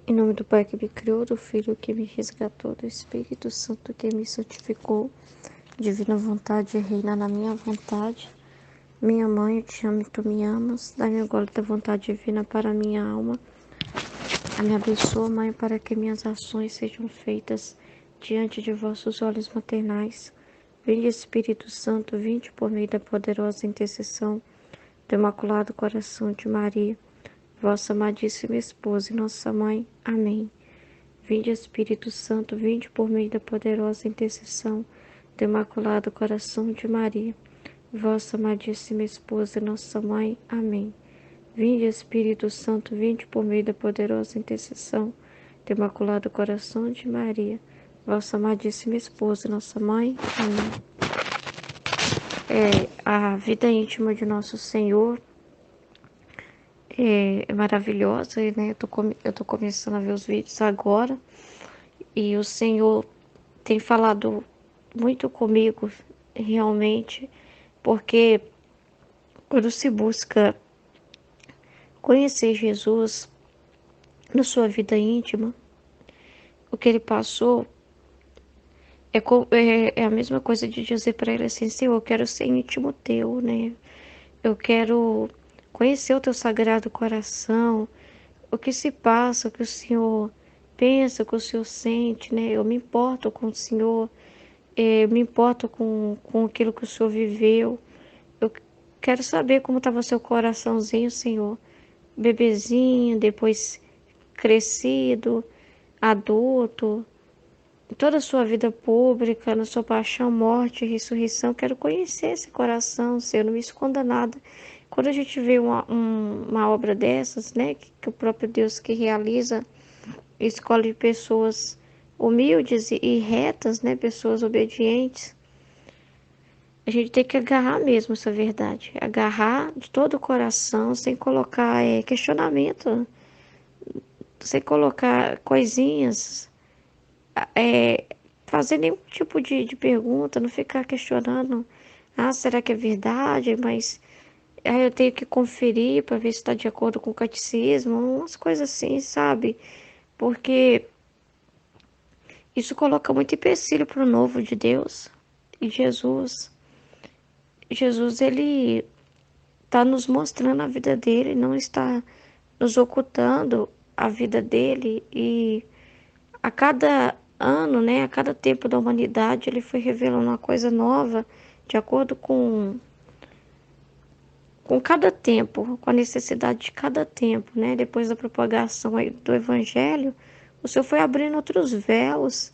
Em nome do Pai que me criou, do Filho que me resgatou, do Espírito Santo que me santificou, divina vontade reina na minha vontade. Minha mãe, eu te amo e tu me amas. Dá-me agora da vontade divina para a minha alma. Me abençoa, Mãe, para que minhas ações sejam feitas diante de vossos olhos maternais. Vinde, Espírito Santo, vinde por meio da poderosa intercessão do Imaculado Coração de Maria, vossa amadíssima esposa e nossa mãe. Amém. Vinde, Espírito Santo, vinde por meio da poderosa intercessão do Imaculado Coração de Maria, vossa amadíssima esposa e nossa mãe. Amém. Vinde, Espírito Santo, vinde por meio da poderosa intercessão do Imaculado Coração de Maria, vossa amadíssima esposa e nossa mãe. Amém. A vida íntima de nosso Senhor é maravilhosa, né? Eu tô começando a ver os vídeos agora e o Senhor tem falado muito comigo, realmente, porque quando se busca conhecer Jesus na sua vida íntima, o que ele passou é a mesma coisa de dizer para ele assim: Senhor, eu quero ser íntimo teu, né? Eu quero conhecer o teu sagrado coração, o que se passa, o que o Senhor pensa, o que o Senhor sente, né? Eu me importo com o Senhor, eu me importo com aquilo que o Senhor viveu. Eu quero saber como estava seu coraçãozinho, Senhor. Bebezinho, depois crescido, adulto, toda a sua vida pública, na sua paixão, morte e ressurreição. Quero conhecer esse coração, Senhor, não me esconda nada. Quando a gente vê uma obra dessas, né, que o próprio Deus que realiza, escolhe pessoas humildes e retas, né, pessoas obedientes, a gente tem que agarrar mesmo essa verdade, agarrar de todo o coração, sem colocar questionamento, sem colocar coisinhas, é, fazer nenhum tipo de pergunta, não ficar questionando, ah, será que é verdade? Mas aí eu tenho que conferir para ver se está de acordo com o catecismo, umas coisas assim, sabe? Porque isso coloca muito empecilho para o novo de Deus e Jesus. Jesus, ele está nos mostrando a vida dele, não está nos ocultando a vida dele, e a cada ano, né, a cada tempo da humanidade, ele foi revelando uma coisa nova, de acordo com cada tempo, com a necessidade de cada tempo, né? Depois da propagação aí do Evangelho, o Senhor foi abrindo outros véus.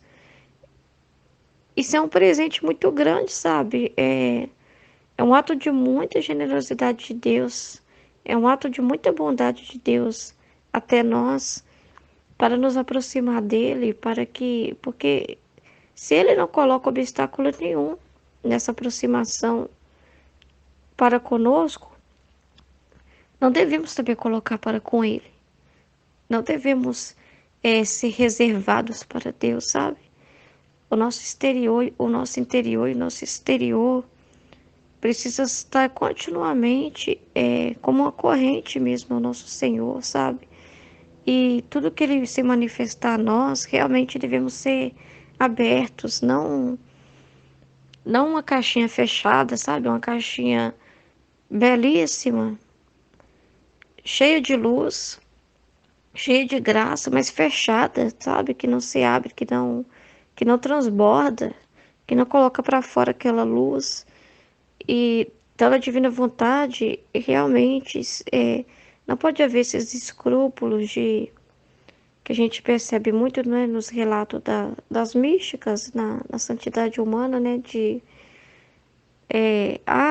Isso é um presente muito grande, sabe? É um ato de muita generosidade de Deus, é um ato de muita bondade de Deus até nós, para nos aproximar dele, porque se ele não coloca obstáculo nenhum nessa aproximação para conosco, não devemos também colocar para com ele. Não devemos ser reservados para Deus, sabe? O nosso interior e o nosso exterior precisa estar continuamente como uma corrente mesmo ao nosso Senhor, sabe? E tudo que ele se manifestar a nós, realmente devemos ser abertos, não uma caixinha fechada, sabe? Uma caixinha belíssima, cheia de luz, cheia de graça, mas fechada, sabe? Que não se abre, que não transborda, que não coloca para fora aquela luz. E pela divina vontade, realmente não pode haver esses escrúpulos que a gente percebe muito, né, nos relatos das místicas na santidade humana, né,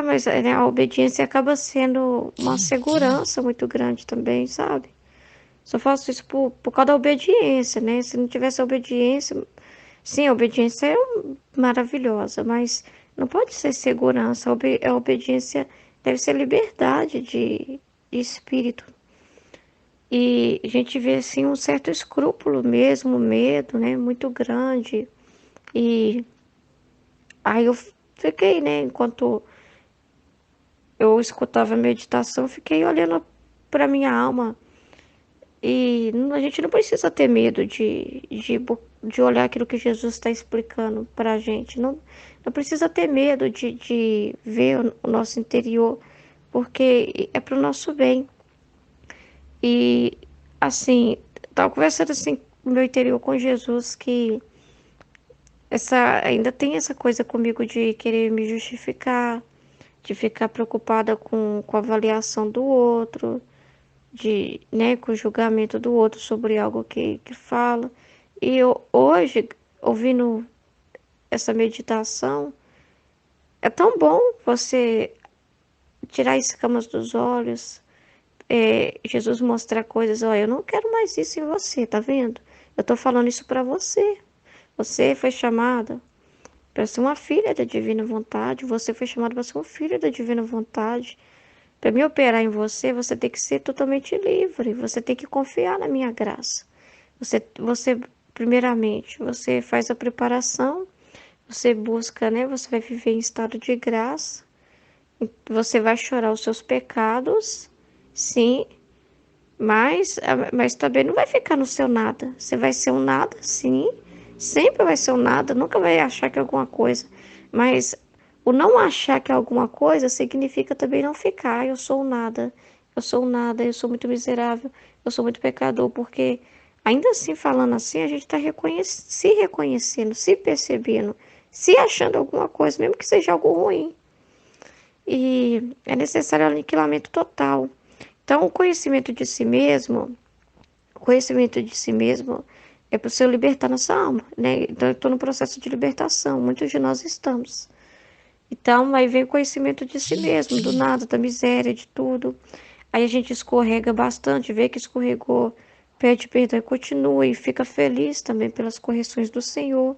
mas né, a obediência acaba sendo uma segurança muito grande também, sabe? Só faço isso por causa da obediência, né? Se não tivesse obediência, sim, a obediência é maravilhosa, mas não pode ser segurança. A obediência deve ser liberdade de espírito. E a gente vê, assim, um certo escrúpulo mesmo, medo, né? Muito grande. E aí eu fiquei, né? Enquanto eu escutava a meditação, fiquei olhando para minha alma, E a gente não precisa ter medo de olhar aquilo que Jesus está explicando para a gente. Não precisa ter medo de ver o nosso interior, porque é para o nosso bem. E, assim, estava conversando assim no meu interior com Jesus que ainda tem essa coisa comigo de querer me justificar, de ficar preocupada com a avaliação do outro, né, com o julgamento do outro sobre algo que fala. E eu, hoje, ouvindo essa meditação, é tão bom você tirar escamas dos olhos, Jesus mostrar coisas, ó, eu não quero mais isso em você, tá vendo? Eu tô falando isso para você. Você foi chamada para ser uma filha da divina vontade, você foi chamado para ser um filho da divina vontade. Para me operar em você, você tem que ser totalmente livre, você tem que confiar na minha graça. Você primeiramente, você faz a preparação, você busca, né? Você vai viver em estado de graça, você vai chorar os seus pecados, sim, mas também não vai ficar no seu nada. Você vai ser um nada, sim, sempre vai ser um nada, nunca vai achar que é alguma coisa. Mas o não achar que é alguma coisa significa também não ficar. Eu sou um nada, eu sou um nada, eu sou muito miserável, eu sou muito pecador, porque ainda assim, falando assim, a gente está se reconhecendo, se percebendo, se achando alguma coisa, mesmo que seja algo ruim. E é necessário aniquilamento total. Então, o conhecimento de si mesmo é para o seu libertar nossa alma, né? Então, eu estou no processo de libertação, muitos de nós estamos. Então, aí vem o conhecimento de si mesmo, do nada, da miséria, de tudo. Aí a gente escorrega bastante, vê que escorregou, pede perdão e continua, e fica feliz também pelas correções do Senhor.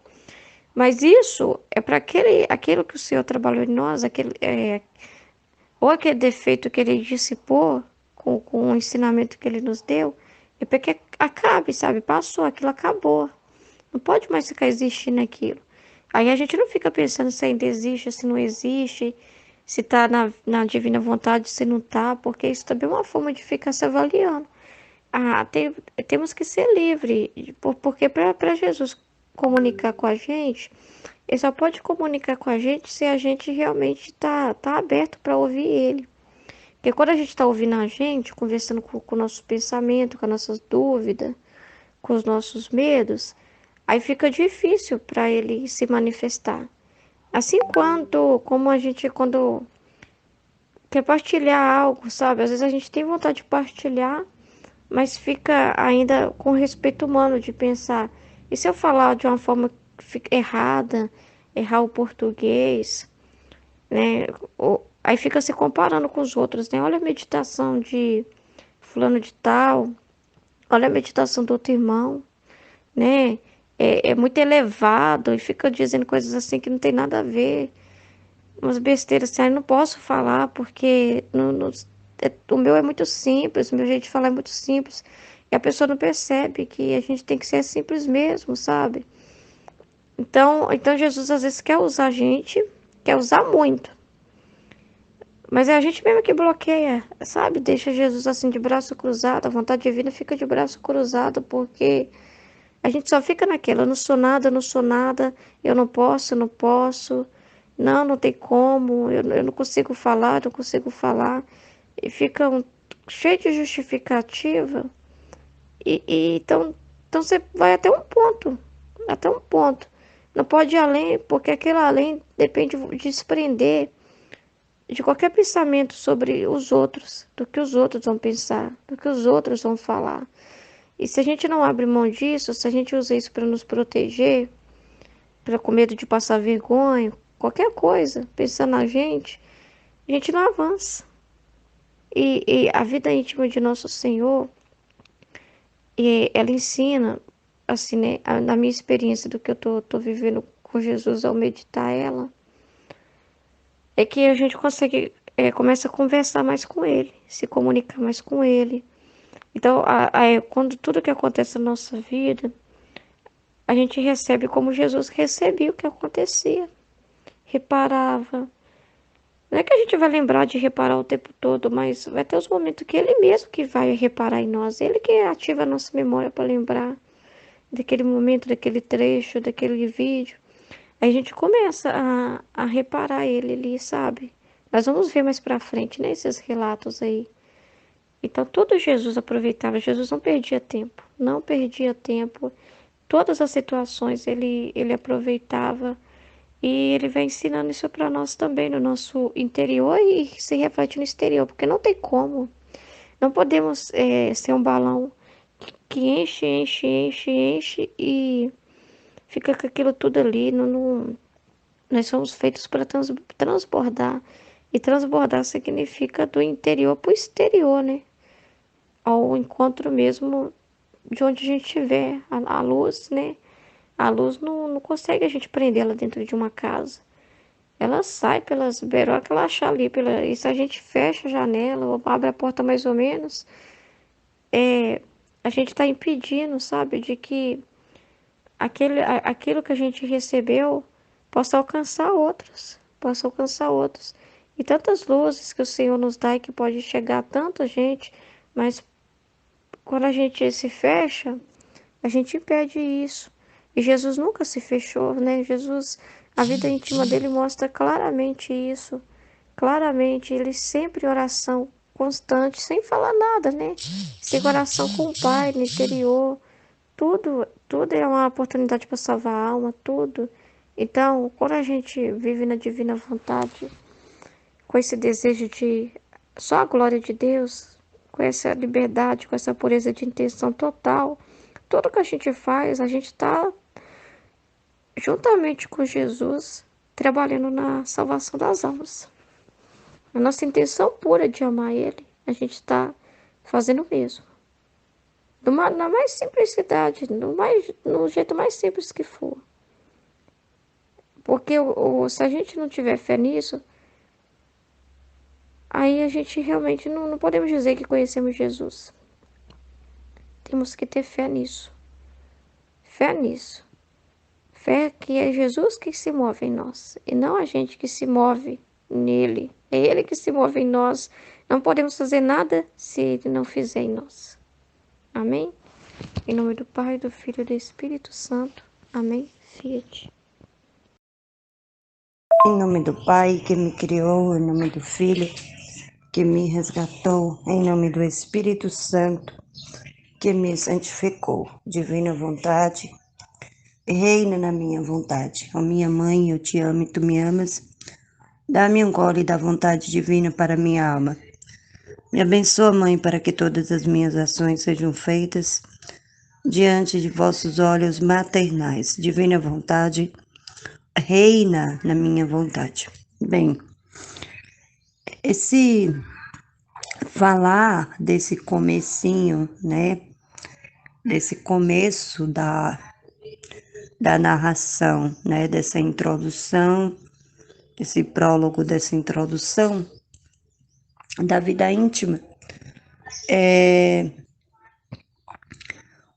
Mas isso é para aquilo que o Senhor trabalhou em nós, ou aquele defeito que ele dissipou com o ensinamento que ele nos deu, é para que acabe, sabe? Passou, aquilo acabou. Não pode mais ficar existindo aquilo. Aí a gente não fica pensando se ainda existe, se não existe, se está na divina vontade, se não está, porque isso também é uma forma de ficar se avaliando. Temos que ser livres, porque para Jesus comunicar com a gente, ele só pode comunicar com a gente se a gente realmente tá aberto para ouvir ele. Porque quando a gente está ouvindo a gente, conversando com o nosso pensamento, com as nossas dúvidas, com os nossos medos, aí fica difícil para ele se manifestar. Assim como a gente, quando quer partilhar algo, sabe? Às vezes a gente tem vontade de partilhar, mas fica ainda com respeito humano de pensar, e se eu falar de uma forma errada, errar o português, né? Aí fica se comparando com os outros, né? Olha a meditação de fulano de tal, olha a meditação do outro irmão, né? É muito elevado e fica dizendo coisas assim que não tem nada a ver. Umas besteiras assim, eu não posso falar porque o meu é muito simples, o meu jeito de falar é muito simples. E a pessoa não percebe que a gente tem que ser simples mesmo, sabe? Então Jesus às vezes quer usar a gente, quer usar muito. Mas é a gente mesmo que bloqueia, sabe? Deixa Jesus assim de braço cruzado, a vontade divina fica de braço cruzado, porque a gente só fica naquela, eu não sou nada, eu não sou nada, eu não posso, não tem como, eu não consigo falar, não consigo falar. E fica cheio de justificativa. Então você vai até um ponto. Não pode ir além, porque aquele além depende de desprender de qualquer pensamento sobre os outros, do que os outros vão pensar, do que os outros vão falar. E se a gente não abre mão disso, se a gente usa isso para nos proteger, para com medo de passar vergonha, qualquer coisa, pensando na gente, a gente não avança. E a vida íntima de nosso Senhor, ela ensina, assim, né, na minha experiência do que eu tô vivendo com Jesus ao meditar ela, é que a gente consegue, começa a conversar mais com Ele, se comunicar mais com Ele. Então, quando tudo que acontece na nossa vida, a gente recebe como Jesus recebia o que acontecia. Reparava, Não é que a gente vai lembrar de reparar o tempo todo, mas vai ter os momentos que ele mesmo que vai reparar em nós, ele que ativa a nossa memória para lembrar daquele momento, daquele trecho, daquele vídeo. Aí a gente começa a reparar ele ali, sabe? Nós vamos ver mais pra frente, né, esses relatos aí. Então, tudo Jesus aproveitava. Jesus não perdia tempo. Não perdia tempo. Todas as situações ele aproveitava. E ele vai ensinando isso para nós também, no nosso interior e se reflete no exterior. Porque não tem como. Não podemos ser um balão que enche, enche, enche, enche e fica com aquilo tudo ali. Nós somos feitos para transbordar. E transbordar significa do interior para o exterior, né? Ao encontro mesmo de onde a gente estiver. A luz, né? A luz não consegue a gente prendê-la dentro de uma casa. Ela sai pelas beirolas que ela achar ali. E se a gente fecha a janela ou abre a porta mais ou menos, a gente está impedindo, sabe? De que aquilo que a gente recebeu possa alcançar outros. Possa alcançar outros. E tantas luzes que o Senhor nos dá e que pode chegar a tanta gente, mas quando a gente se fecha, a gente impede isso. E Jesus nunca se fechou, né? Jesus, a vida íntima dele mostra claramente isso. Claramente, ele sempre em oração constante, sem falar nada, né? Sem oração com o Pai no interior. Tudo é uma oportunidade para salvar a alma, tudo. Então, quando a gente vive na divina vontade, com esse desejo de só a glória de Deus, com essa liberdade, com essa pureza de intenção total, tudo que a gente faz, a gente está juntamente com Jesus trabalhando na salvação das almas. A nossa intenção pura de amar Ele, a gente está fazendo o mesmo. Na mais simplicidade, no jeito mais simples que for. Porque se a gente não tiver fé nisso, aí a gente realmente não podemos dizer que conhecemos Jesus. Temos que ter fé nisso. Fé nisso. Fé que é Jesus que se move em nós e não a gente que se move nele. É Ele que se move em nós. Não podemos fazer nada se Ele não fizer em nós. Amém? Em nome do Pai, do Filho e do Espírito Santo. Amém. Fiat. Em nome do Pai que me criou, em nome do Filho que me resgatou, em nome do Espírito Santo que me santificou. Divina vontade, reina na minha vontade. Ó minha mãe, eu te amo e tu me amas. Dá-me um gole da vontade divina para minha alma. Me abençoa, Mãe, para que todas as minhas ações sejam feitas diante de vossos olhos maternais. Divina vontade, reina na minha vontade. Bem, esse falar desse comecinho, né? Desse começo da narração, né? Dessa introdução, desse prólogo, dessa introdução da vida íntima.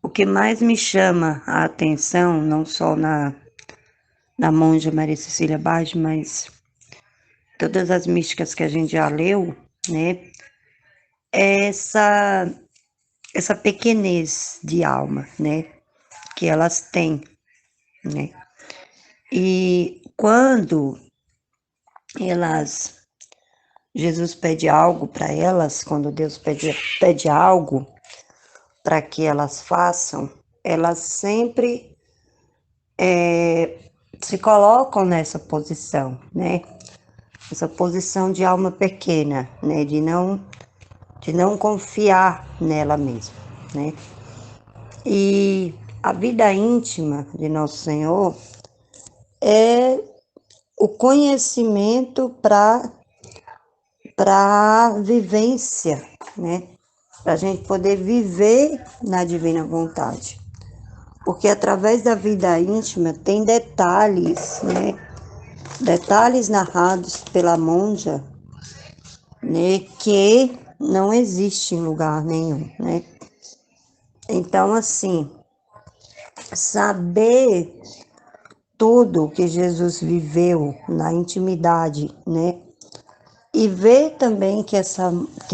O que mais me chama a atenção, não só na monja Maria Cecília Bage, mas todas as místicas que a gente já leu, né? É essa pequenez de alma, né? Que elas têm, né? E quando Jesus pede algo para elas, quando Deus pede algo para que elas façam, elas sempre se colocam nessa posição, né? Essa posição de alma pequena, né? De não confiar nela mesma, né? E a vida íntima de Nosso Senhor é o conhecimento para a vivência, né? Para a gente poder viver na divina vontade. Porque através da vida íntima tem detalhes, né? Detalhes narrados pela monja, né? Que não existe em lugar nenhum, né? Então, assim, saber tudo que Jesus viveu na intimidade, né? e ver também que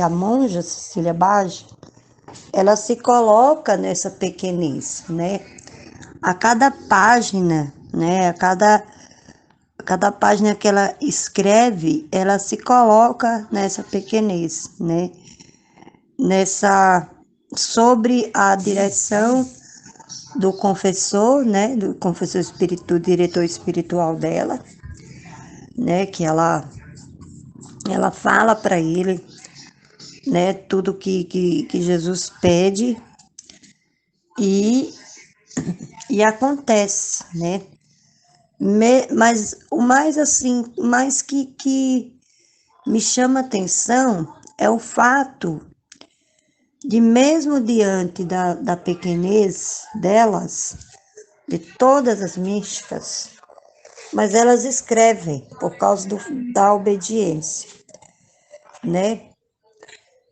a monja Cecília Bage, ela se coloca nessa pequenez, né? A cada página, né? A cada página que ela escreve, ela se coloca nessa pequenez, né? Sobre a direção do confessor, né? Do confessor espiritual, diretor espiritual dela, né? Que ela fala para ele, né? Tudo que Jesus pede e, e acontece, né? Mas o mais assim, mais que me chama atenção é o fato de mesmo diante da pequenez delas, de todas as místicas, mas elas escrevem por causa da obediência, né?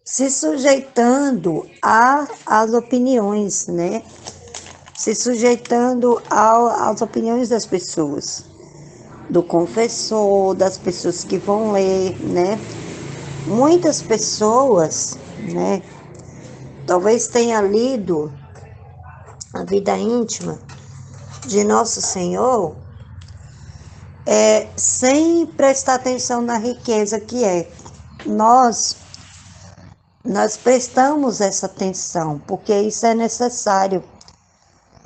Se sujeitando às opiniões, né? Se sujeitando às opiniões das pessoas, do confessor, das pessoas que vão ler, né? Muitas pessoas, né? Talvez tenha lido a vida íntima de Nosso Senhor, sem prestar atenção na riqueza que é. Nós prestamos essa atenção, porque isso é necessário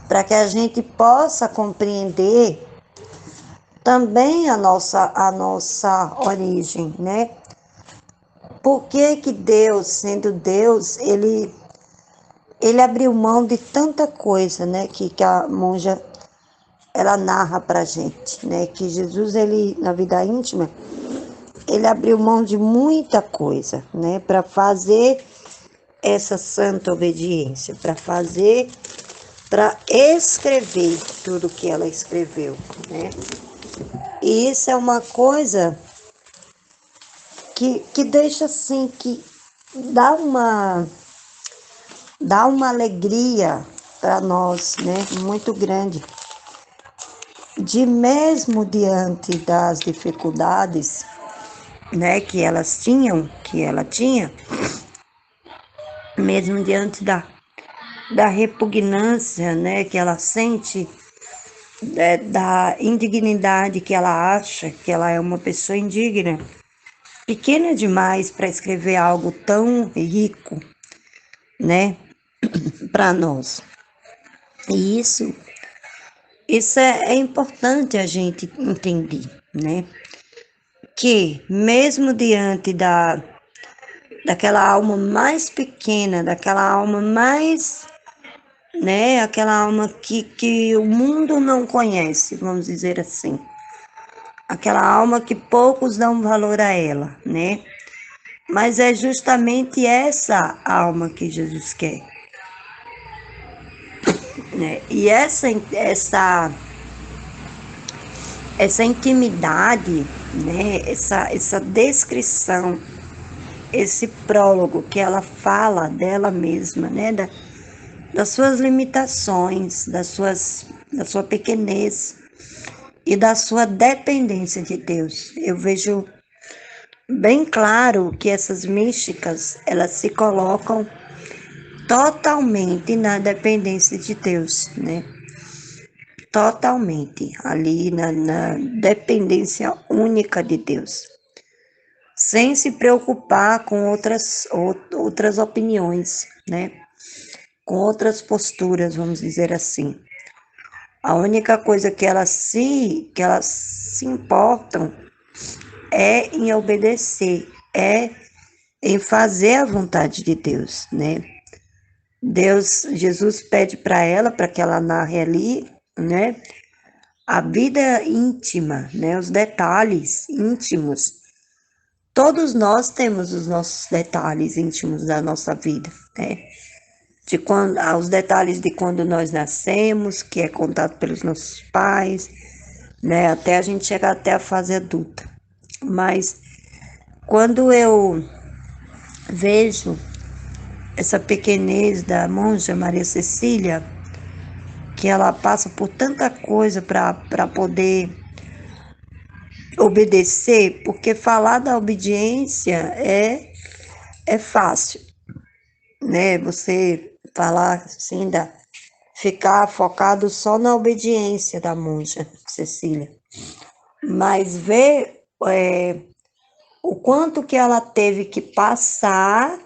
para que a gente possa compreender também a nossa origem, né? Por que que Deus, sendo Deus, ele abriu mão de tanta coisa, né? Que a monja, ela narra pra gente, né? Que Jesus, ele, na vida íntima, ele abriu mão de muita coisa, né? Para fazer essa santa obediência, para escrever tudo que ela escreveu, né? E isso é uma coisa que deixa assim, que dá uma alegria para nós, né? Muito grande. De mesmo diante das dificuldades, né? Que ela tinha, mesmo diante da repugnância, né? Que ela sente, da indignidade que ela acha que ela é uma pessoa indigna, pequena demais para escrever algo tão rico, né, para nós. E isso é importante a gente entender, né, que mesmo diante daquela alma mais pequena, daquela alma mais, né, aquela alma que o mundo não conhece, vamos dizer assim, aquela alma que poucos dão valor a ela, né? Mas é justamente essa alma que Jesus quer, né? E essa intimidade, né? Essa descrição, esse prólogo que ela fala dela mesma, né? Das suas limitações, da sua pequenez e da sua dependência de Deus. Eu vejo bem claro que essas místicas, elas se colocam totalmente na dependência de Deus, né? Totalmente ali na dependência única de Deus, sem se preocupar com outras opiniões, né? Com outras posturas, vamos dizer assim. A única coisa que elas se importam é em obedecer, é em fazer a vontade de Deus, né? Jesus pede para ela, para que ela narre ali, né? A vida íntima, né? Os detalhes íntimos. Todos nós temos os nossos detalhes íntimos da nossa vida, né? Os detalhes de quando nós nascemos, que é contado pelos nossos pais, né? Até a gente chegar até a fase adulta. Mas quando eu vejo essa pequenez da monja Maria Cecília, que ela passa por tanta coisa para poder obedecer, porque falar da obediência é fácil, né? Você falar assim, ficar focado só na obediência da monja Cecília, mas ver o quanto que ela teve que passar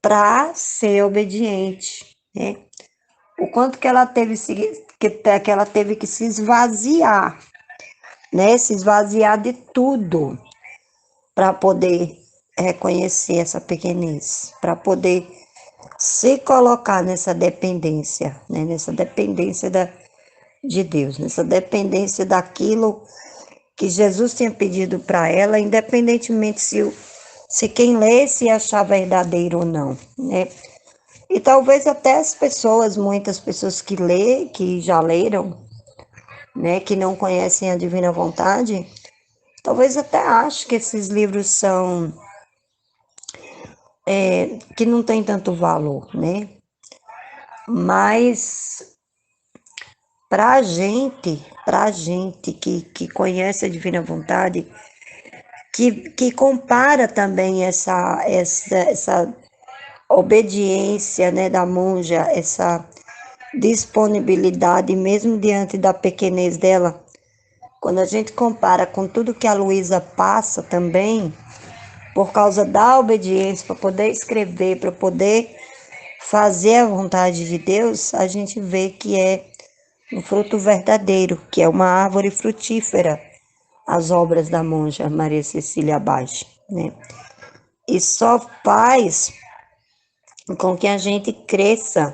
para ser obediente, né? O quanto que ela teve que ela teve que se esvaziar, né? Se esvaziar de tudo para poder reconhecer essa pequenez, para poder se colocar nessa dependência, né? Nessa dependência de Deus, nessa dependência daquilo que Jesus tinha pedido para ela, independentemente se quem lê se achar verdadeiro ou não, né? E talvez até as pessoas, muitas pessoas que já leram, né, que não conhecem a divina vontade, talvez até achem que esses livros são que não tem tanto valor, né? Mas para gente que conhece a divina vontade, que compara também essa obediência, né, da monja, essa disponibilidade, mesmo diante da pequenez dela, quando a gente compara com tudo que a Luísa passa também, por causa da obediência, para poder escrever, para poder fazer a vontade de Deus, a gente vê que é um fruto verdadeiro, que é uma árvore frutífera, as obras da monja Maria Cecília Abad, né? E só faz com que a gente cresça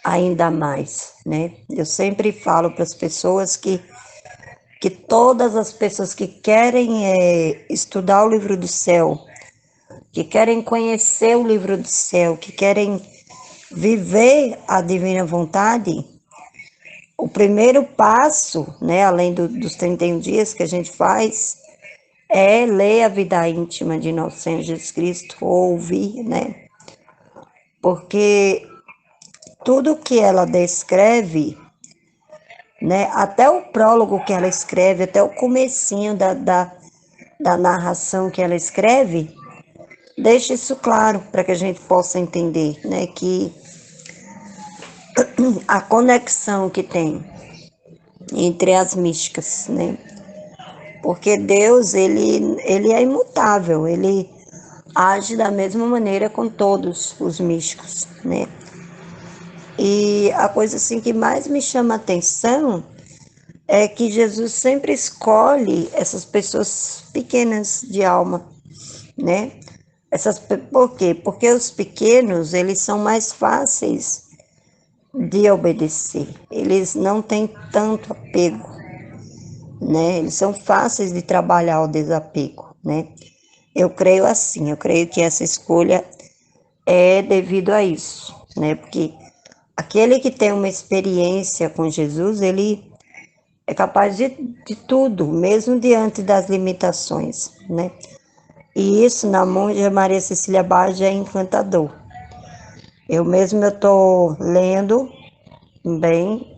ainda mais, né? Eu sempre falo para as pessoas que todas as pessoas que querem estudar o livro do céu, que querem conhecer o livro do céu, que querem viver a divina vontade, o primeiro passo, né, além dos 31 dias que a gente faz, é ler a vida íntima de Nosso Senhor Jesus Cristo, ouvir, né? Porque tudo que ela descreve, né, até o prólogo que ela escreve, até o comecinho da narração que ela escreve, deixa isso claro para que a gente possa entender, né, que a conexão que tem entre as místicas, né? Porque Deus, ele é imutável, ele age da mesma maneira com todos os místicos, né? E a coisa assim que mais me chama a atenção é que Jesus sempre escolhe essas pessoas pequenas de alma, né? Por quê? Porque os pequenos, eles são mais fáceis de obedecer. Eles não têm tanto apego, né? Eles são fáceis de trabalhar o desapego, né? Eu creio assim, eu creio que essa escolha é devido a isso, né? Porque aquele que tem uma experiência com Jesus, ele é capaz de tudo, mesmo diante das limitações, né? E isso na monja Maria Cecília Abad é encantador. Eu mesmo eu tô lendo bem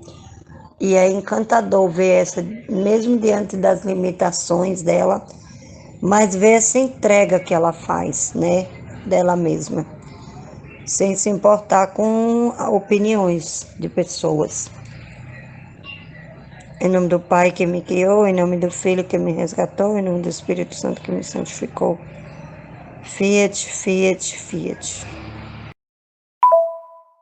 e é encantador ver essa, mesmo diante das limitações dela, mas ver essa entrega que ela faz, né, dela mesma, sem se importar com opiniões de pessoas. Em nome do Pai que me criou, em nome do Filho que me resgatou, em nome do Espírito Santo que me santificou. Fiat, fiat, fiat.